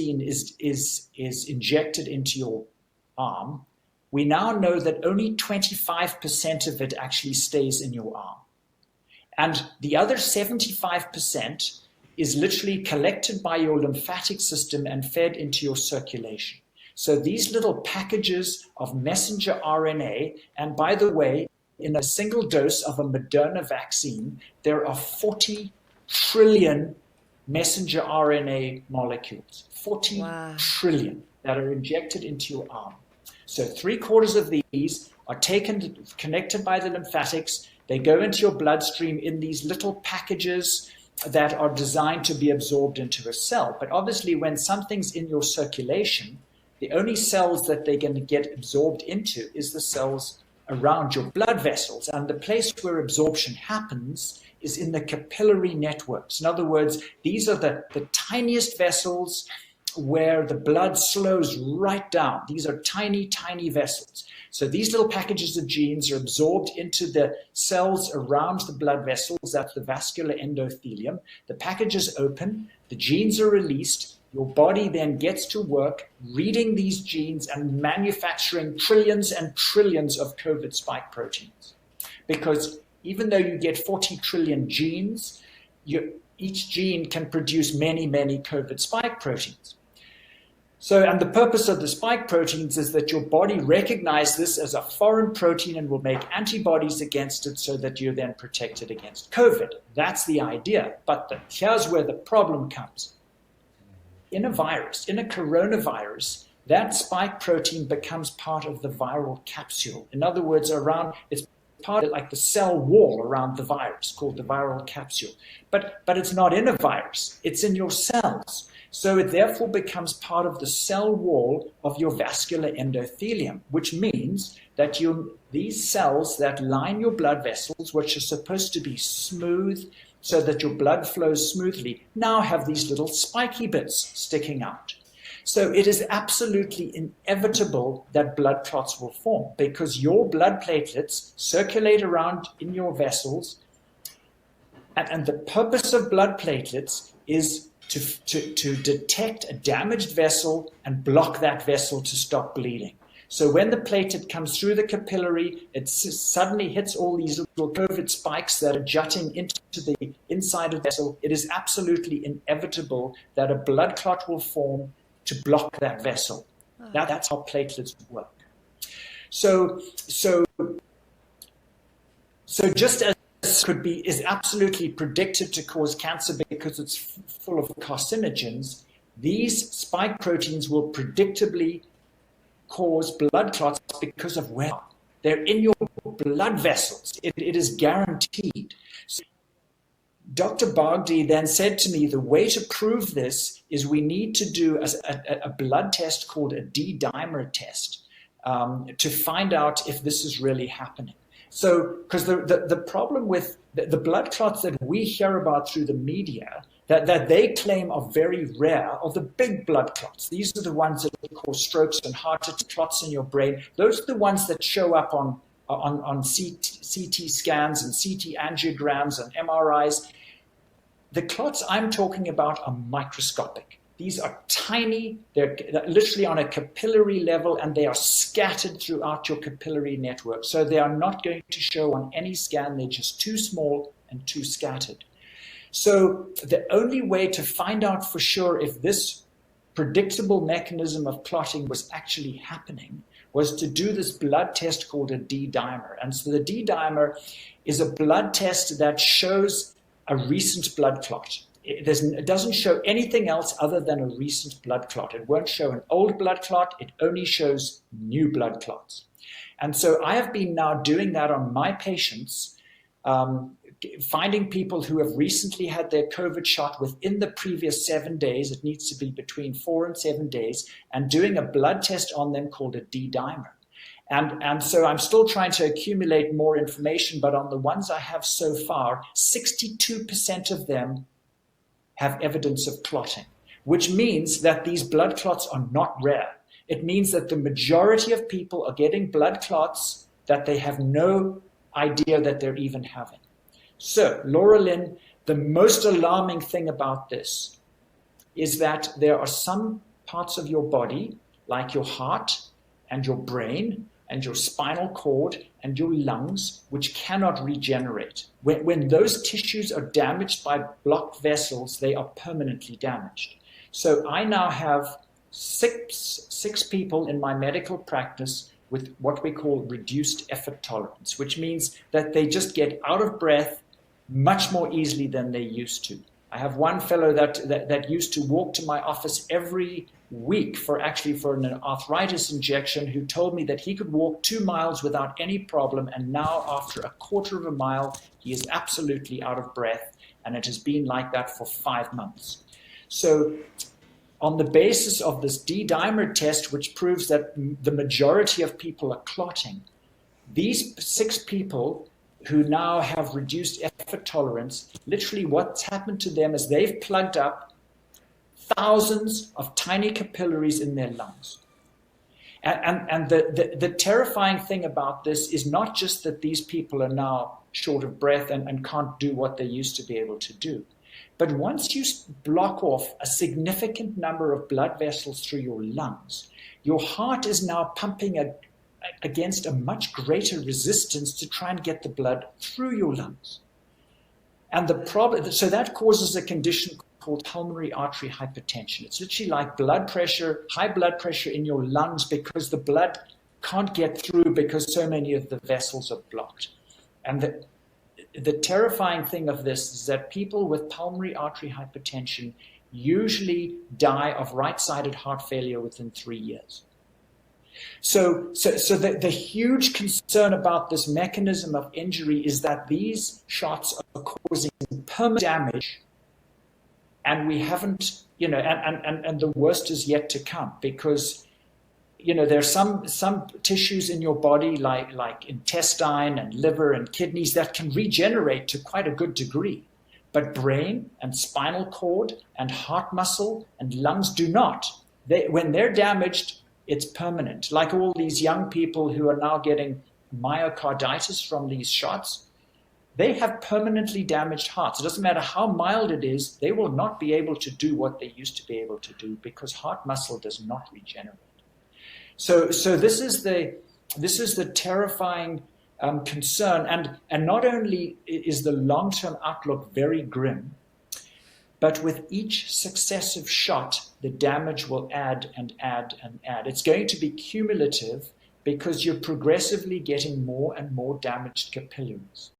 is injected into your arm, we now know that only 25% of it actually stays in your arm. And the other 75% is literally collected by your lymphatic system and fed into your circulation. So these little packages of messenger RNA, and by the way, in a single dose of a Moderna vaccine, there are 40 trillion messenger RNA molecules, 40 trillion that are injected into your arm. So 3/4 of these are taken, connected by the lymphatics. They go into your bloodstream in these little packages that are designed to be absorbed into a cell. But obviously, when something's in your circulation, the only cells that they're going to get absorbed into is the cells around your blood vessels. And the place where absorption happens is in the capillary networks. In other words, these are the tiniest vessels where the blood slows right down. These are tiny, tiny vessels. So these little packages of genes are absorbed into the cells around the blood vessels. That's the vascular endothelium. The packages open, the genes are released. Your body then gets to work reading these genes and manufacturing trillions and trillions of COVID spike proteins. Because even though you get 40 trillion genes, each gene can produce many, many COVID spike proteins. So, and the purpose of the spike proteins is that your body recognizes this as a foreign protein and will make antibodies against it so that you're then protected against COVID. That's the idea. But here's where the problem comes. In a virus, in a coronavirus, that spike protein becomes part of the viral capsule. In other words, it's part of like the cell wall around the virus, called the viral capsule. But it's not in a virus, it's in your cells. So it therefore becomes part of the cell wall of your vascular endothelium, which means that these cells that line your blood vessels, which are supposed to be smooth so that your blood flows smoothly, now have these little spiky bits sticking out. So it is absolutely inevitable that blood clots will form because your blood platelets circulate around in your vessels. And the purpose of blood platelets is to detect a damaged vessel and block that vessel to stop bleeding. So when the platelet comes through the capillary, it suddenly hits all these little COVID spikes that are jutting into the inside of the vessel. It is absolutely inevitable that a blood clot will form to block that vessel. Now that's how platelets work. So just as is absolutely predicted to cause cancer because it's full of carcinogens, these spike proteins will predictably cause blood clots because of where they're in your blood vessels. It is guaranteed. So Dr. Bogdi then said to me, the way to prove this is we need to do a blood test called a D-dimer test to find out if this is really happening. So, because the problem with the blood clots that we hear about through the media that they claim are very rare are the big blood clots. These are the ones that cause strokes and heart clots in your brain. Those are the ones that show up on CT scans and CT angiograms and MRIs. The clots I'm talking about are microscopic. These are tiny, they're literally on a capillary level, and they are scattered throughout your capillary network. So they are not going to show on any scan. They're just too small and too scattered. So the only way to find out for sure if this predictable mechanism of clotting was actually happening was to do this blood test called a D-dimer. And so the D-dimer is a blood test that shows a recent blood clot. It doesn't show anything else other than a recent blood clot. It won't show an old blood clot. It only shows new blood clots. And so I have been now doing that on my patients, finding people who have recently had their COVID shot within the previous 7 days. It needs to be between 4 and 7 days, and doing a blood test on them called a D-dimer. And so I'm still trying to accumulate more information, but on the ones I have so far, 62% of them have evidence of clotting, which means that these blood clots are not rare. It means that the majority of people are getting blood clots that they have no idea that they're even having. So, Laura Lynn, the most alarming thing about this is that there are some parts of your body, like your heart and your brain and your spinal cord and your lungs, which cannot regenerate. When those tissues are damaged by blocked vessels, they are permanently damaged. So I now have six people in my medical practice with what we call reduced effort tolerance, which means that they just get out of breath much more easily than they used to. I have one fellow that used to walk to my office every week for an arthritis injection, who told me that he could walk 2 miles without any problem, and now after a quarter of a mile he is absolutely out of breath, and it has been like that for 5 months. So on the basis of this D-dimer test, which proves that the majority of people are clotting, these 6 people who now have reduced effort tolerance, literally what's happened to them is they've plugged up thousands of tiny capillaries in their lungs. And the terrifying thing about this is not just that these people are now short of breath and can't do what they used to be able to do, but once you block off a significant number of blood vessels through your lungs, your heart is now pumping against a much greater resistance to try and get the blood through your lungs. And the problem, so that causes a condition called pulmonary artery hypertension. It's literally like blood pressure, high blood pressure in your lungs, because the blood can't get through because so many of the vessels are blocked. And the terrifying thing of this is that people with pulmonary artery hypertension usually die of right-sided heart failure within 3 years. So the huge concern about this mechanism of injury is that these shots are causing permanent damage, and we haven't, and the worst is yet to come, because there's some tissues in your body like intestine and liver and kidneys that can regenerate to quite a good degree, but brain and spinal cord and heart muscle and lungs do not. When they're damaged, it's permanent. Like all these young people who are now getting myocarditis from these shots, they have permanently damaged hearts. It doesn't matter how mild it is, they will not be able to do what they used to be able to do because heart muscle does not regenerate. So this is the terrifying concern, and not only is the long-term outlook very grim, but with each successive shot, the damage will add and add and add. It's going to be cumulative because you're progressively getting more and more damaged capillaries.